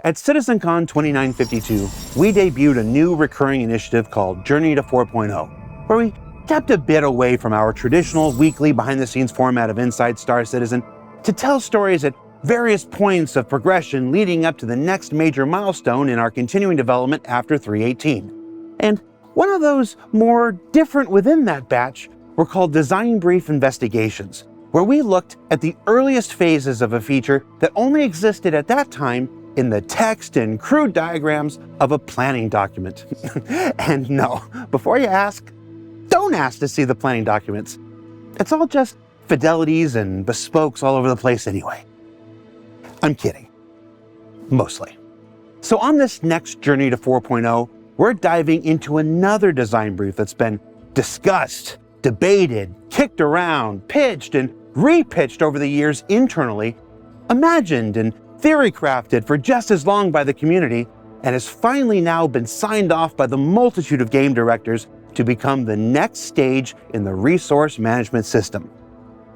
At CitizenCon 2952, we debuted a new recurring initiative called Journey to 4.0, where we stepped a bit away from our traditional weekly behind-the-scenes format of Inside Star Citizen to tell stories at various points of progression leading up to the next major milestone in our continuing development after 318. And one of those more different within that batch were called Design Brief Investigations, where we looked at the earliest phases of a feature that only existed at that time in the text and crude diagrams of a planning document. And no, before you ask, don't ask to see the planning documents. It's all just fidelities and bespokes all over the place anyway. I'm kidding. Mostly. So on this next Journey to 4.0, we're diving into another design brief that's been discussed, debated, kicked around, pitched, and repitched over the years internally, imagined and theory crafted for just as long by the community, and has finally now been signed off by the multitude of game directors to become the next stage in the resource management system.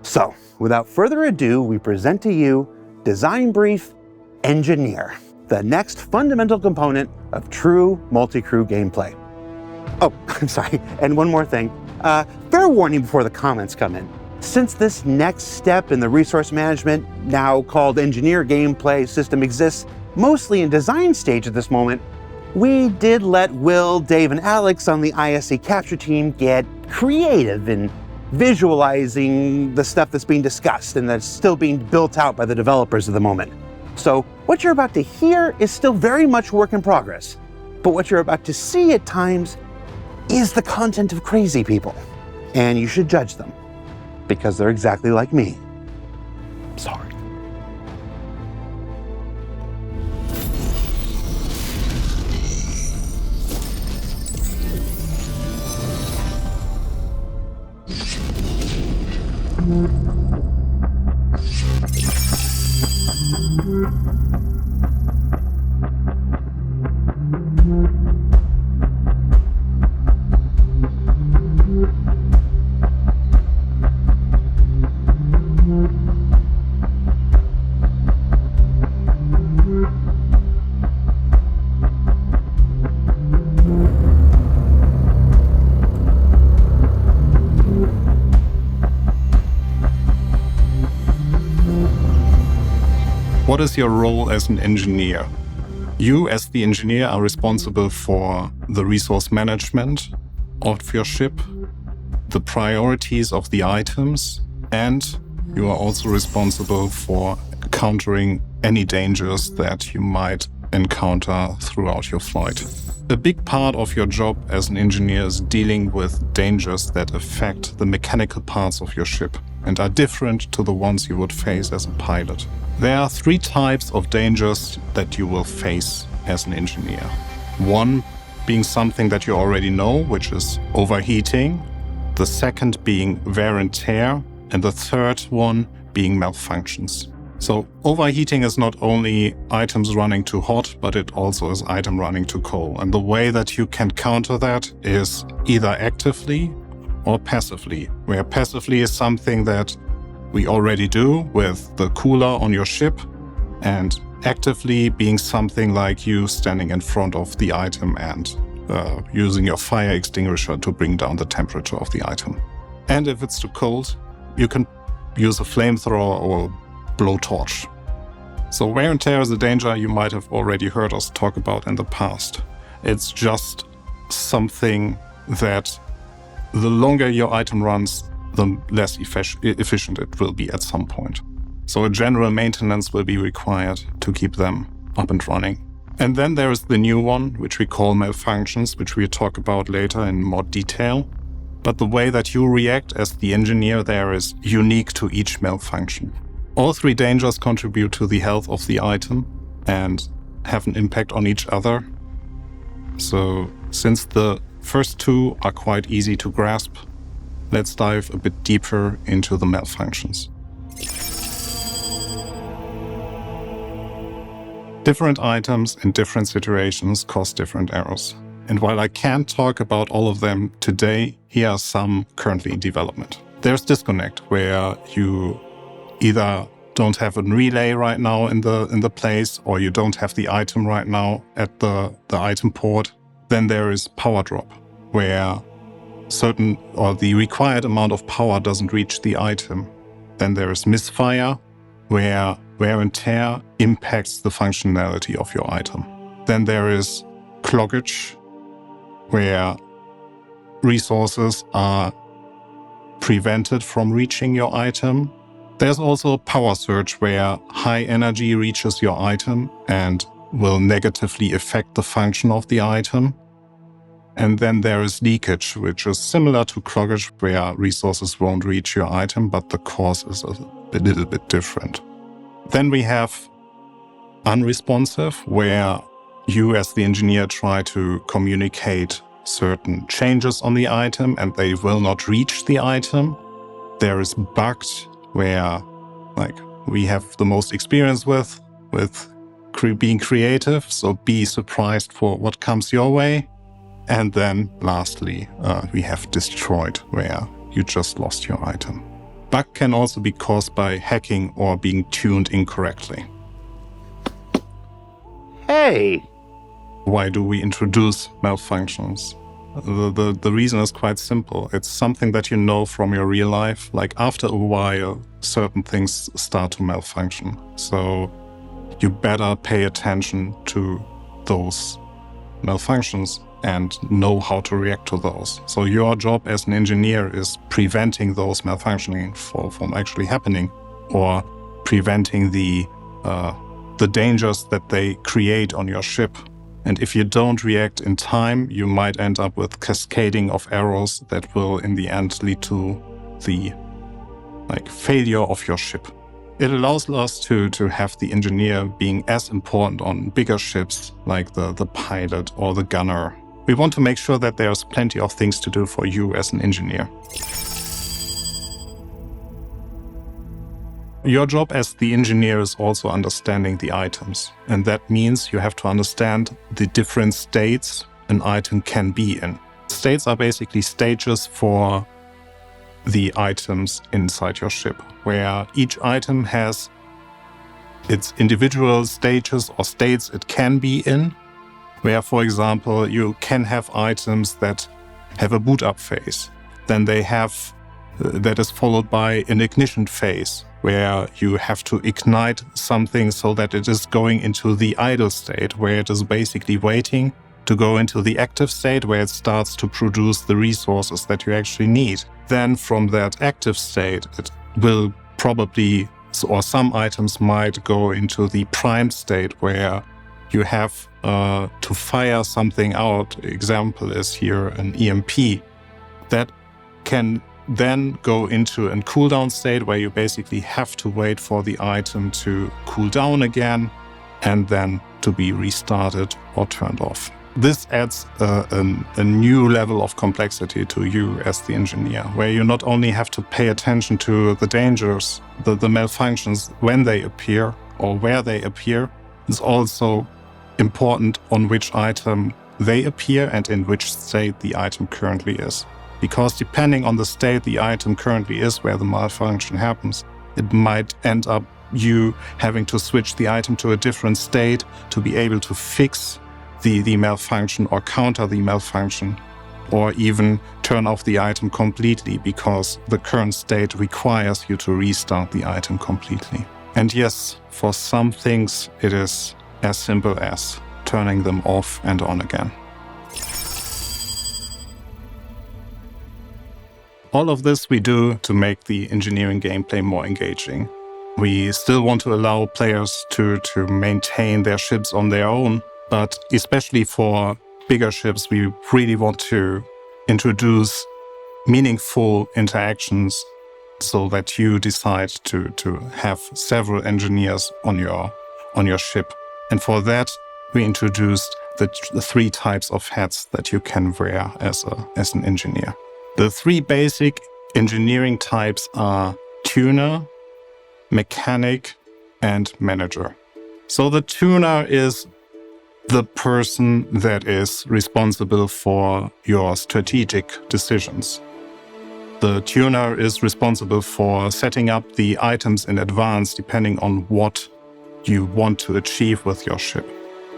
So, without further ado, we present to you Design Brief Engineer, the next fundamental component of true multi-crew gameplay. Oh, I'm sorry, and one more thing. Fair warning before the comments come in. Since this next step in the resource management, now called engineer gameplay system, exists mostly in design stage at this moment, we did let Will, Dave, and Alex on the ISC capture team get creative in visualizing the stuff that's being discussed and that's still being built out by the developers at the moment. So what you're about to hear is still very much work in progress, but what you're about to see at times is the content of crazy people, and you should judge them, because they're exactly like me. Sorry. What is your role as an engineer? You, as the engineer, are responsible for the resource management of your ship, the priorities of the items, and you are also responsible for countering any dangers that you might encounter throughout your flight. A big part of your job as an engineer is dealing with dangers that affect the mechanical parts of your ship and are different to the ones you would face as a pilot. There are 3 types of dangers that you will face as an engineer. One being something that you already know, which is overheating. The second being wear and tear. And the third one being malfunctions. So overheating is not only items running too hot, but it also is item running too cold. And the way that you can counter that is either actively or passively, where passively is something that we already do with the cooler on your ship, and actively being something like you standing in front of the item and using your fire extinguisher to bring down the temperature of the item. And if it's too cold, you can use a flamethrower or blowtorch. So wear and tear is a danger you might have already heard us talk about in the past. It's just something that the longer your item runs, the less efficient it will be at some point. So a general maintenance will be required to keep them up and running. And then there is the new one, which we call malfunctions, which we'll talk about later in more detail. But the way that you react as the engineer there is unique to each malfunction. All 3 dangers contribute to the health of the item and have an impact on each other. So since the first 2 are quite easy to grasp, let's dive a bit deeper into the malfunctions. Different items in different situations cause different errors. And while I can't talk about all of them today, here are some currently in development. There's disconnect, where you either don't have a relay right now in the place, or you don't have the item right now at the item port. Then there is power drop, where the required amount of power doesn't reach the item. Then there is misfire, where wear and tear impacts the functionality of your item. Then there is cloggage, where resources are prevented from reaching your item. There's also power surge, where high energy reaches your item and will negatively affect the function of the item. And then there is leakage, which is similar to cloggage, where resources won't reach your item, but the cause is a little bit different. Then we have unresponsive, where you as the engineer try to communicate certain changes on the item and they will not reach the item. There is bugged, where we have the most experience with being creative, so be surprised for what comes your way. And then lastly, we have destroyed, where you just lost your item. Bug can also be caused by hacking or being tuned incorrectly. Hey! Why do we introduce malfunctions? The reason is quite simple. It's something that you know from your real life. Like after a while, certain things start to malfunction. So you better pay attention to those malfunctions and know how to react to those. So your job as an engineer is preventing those malfunctioning from actually happening, or preventing the dangers that they create on your ship. And if you don't react in time, you might end up with cascading of errors that will in the end lead to the failure of your ship. It allows us to have the engineer being as important on bigger ships like the pilot or the gunner. We want to make sure that there's plenty of things to do for you as an engineer. Your job as the engineer is also understanding the items. And that means you have to understand the different states an item can be in. States are basically stages for the items inside your ship, where each item has its individual stages or states it can be in. Where, for example, you can have items that have a boot up phase. Then they have that is followed by an ignition phase, where you have to ignite something so that it is going into the idle state, where it is basically waiting to go into the active state, where it starts to produce the resources that you actually need. Then from that active state, it will probably, or some items might go into the primed state, where you have to fire something out. Example is here an EMP. That can then go into a cooldown state, where you basically have to wait for the item to cool down again and then to be restarted or turned off. This adds a new level of complexity to you as the engineer, where you not only have to pay attention to the dangers, the malfunctions when they appear or where they appear. It's also important on which item they appear and in which state the item currently is. Because depending on the state the item currently is where the malfunction happens, it might end up you having to switch the item to a different state to be able to fix the malfunction or counter the malfunction, or even turn off the item completely because the current state requires you to restart the item completely. And yes, for some things it is as simple as turning them off and on again. All of this we do to make the engineering gameplay more engaging. We still want to allow players to maintain their ships on their own, but especially for bigger ships, we really want to introduce meaningful interactions so that you decide to have several engineers on your ship. And for that, we introduced the 3 types of hats that you can wear as an engineer. The 3 basic engineering types are tuner, mechanic, and manager. So the tuner is the person that is responsible for your strategic decisions. The tuner is responsible for setting up the items in advance depending on what you want to achieve with your ship.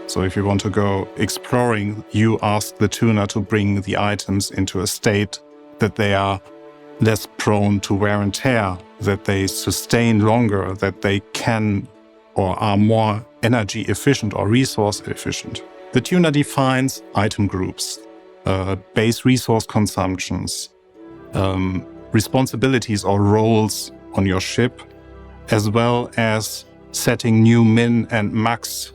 So if you want to go exploring, you ask the tuner to bring the items into a state that they are less prone to wear and tear, that they sustain longer, that they can or are more energy efficient or resource efficient. The tuner defines item groups, base resource consumptions, responsibilities or roles on your ship, as well as setting new min and max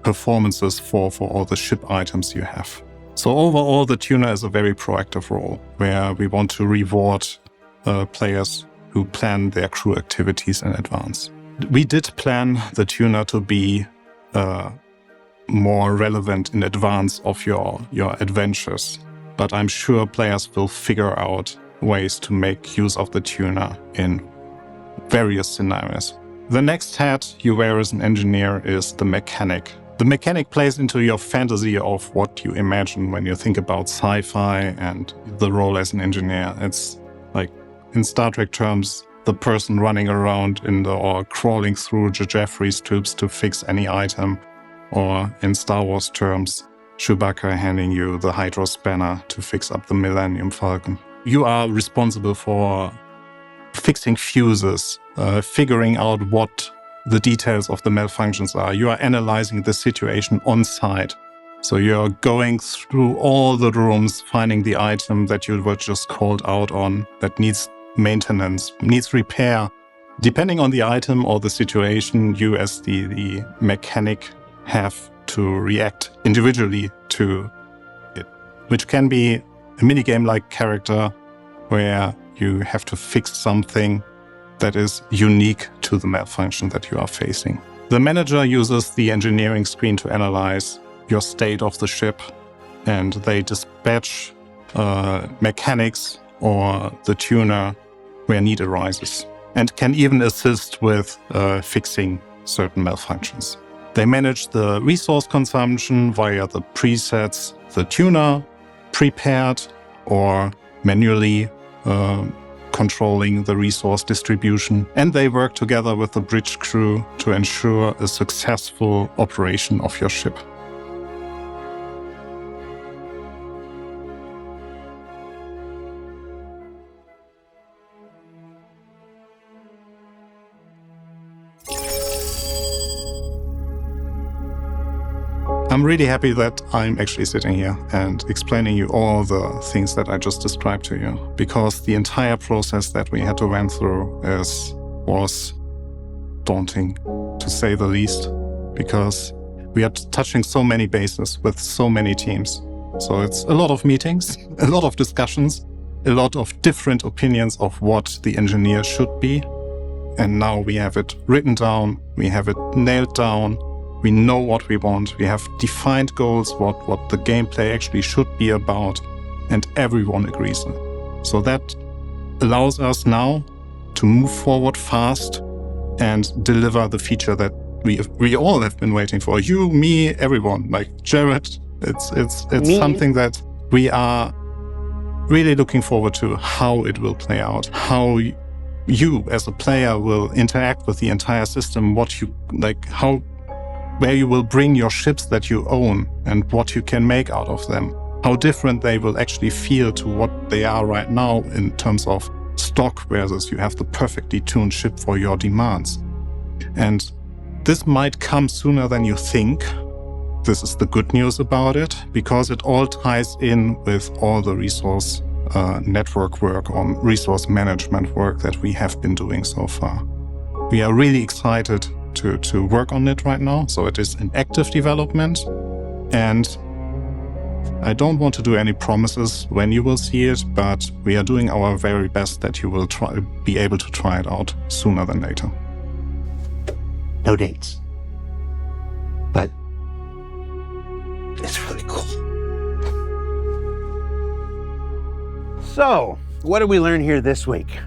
performances for all the ship items you have. So overall, the tuner is a very proactive role where we want to reward players who plan their crew activities in advance. We did plan the tuner to be more relevant in advance of your adventures, but I'm sure players will figure out ways to make use of the tuner in various scenarios. The next hat you wear as an engineer is the mechanic. The mechanic plays into your fantasy of what you imagine when you think about sci-fi and the role as an engineer. It's like, in Star Trek terms, the person running around or crawling through the Jeffries tubes to fix any item. Or in Star Wars terms, Chewbacca handing you the Hydro Spanner to fix up the Millennium Falcon. You are responsible for fixing fuses, figuring out what the details of the malfunctions are. You are analyzing the situation on site. So you're going through all the rooms, finding the item that you were just called out on that needs maintenance, needs repair. Depending on the item or the situation, you as the mechanic have to react individually to it, which can be a minigame-like character where you have to fix something that is unique to the malfunction that you are facing. The manager uses the engineering screen to analyze your state of the ship, and they dispatch mechanics or the tuner where need arises, and can even assist with fixing certain malfunctions. They manage the resource consumption via the presets the tuner prepared or manually controlling the resource distribution, and they work together with the bridge crew to ensure a successful operation of your ship. I'm really happy that I'm actually sitting here and explaining you all the things that I just described to you, because the entire process that we had to went through was daunting, to say the least, because we are touching so many bases with so many teams. So it's a lot of meetings, a lot of discussions, a lot of different opinions of what the engineer should be. And now we have it written down, we have it nailed down. We know what we want, we have defined goals, what the gameplay actually should be about, and everyone agrees. So that allows us now to move forward fast and deliver the feature that we all have been waiting for. You, me, everyone, like Jared. It's something that we are really looking forward to, how it will play out, how you as a player will interact with the entire system, where you will bring your ships that you own and what you can make out of them. How different they will actually feel to what they are right now in terms of stock versus you have the perfectly tuned ship for your demands. And this might come sooner than you think. This is the good news about it, because it all ties in with all the resource network work or resource management work that we have been doing so far. We are really excited to work on it right now. So it is in active development, and I don't want to do any promises when you will see it, but we are doing our very best that you will be able to try it out sooner than later. No dates, but it's really cool. So, what did we learn here this week?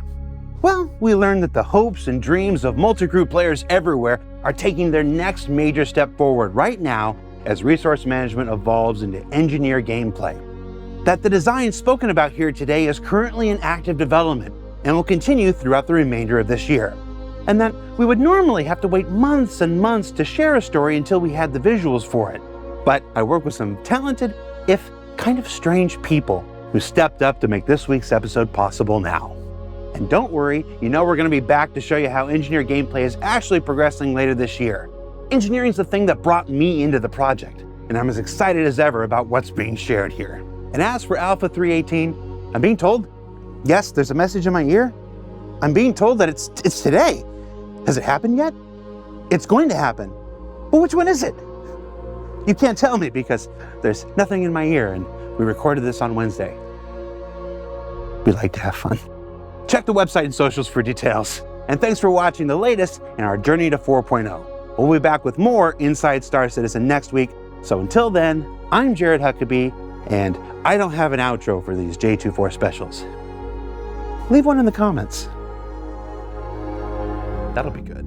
Well, we learned that the hopes and dreams of multi-crew players everywhere are taking their next major step forward right now as resource management evolves into engineer gameplay. that the design spoken about here today is currently in active development and will continue throughout the remainder of this year, and that we would normally have to wait months and months to share a story until we had the visuals for it. But I work with some talented, if kind of strange people who stepped up to make this week's episode possible now. And don't worry, you know we're going to be back to show you how engineer gameplay is actually progressing later this year. Engineering's the thing that brought me into the project, and I'm as excited as ever about what's being shared here. And as for Alpha 318, I'm being told, yes, there's a message in my ear. I'm being told that it's today. Has it happened yet? It's going to happen. But which one is it? You can't tell me because there's nothing in my ear, and we recorded this on Wednesday. We like to have fun. Check the website and socials for details. And thanks for watching the latest in our journey to 4.0. We'll be back with more Inside Star Citizen next week. So until then, I'm Jared Huckabee, and I don't have an outro for these J24 specials. Leave one in the comments. That'll be good.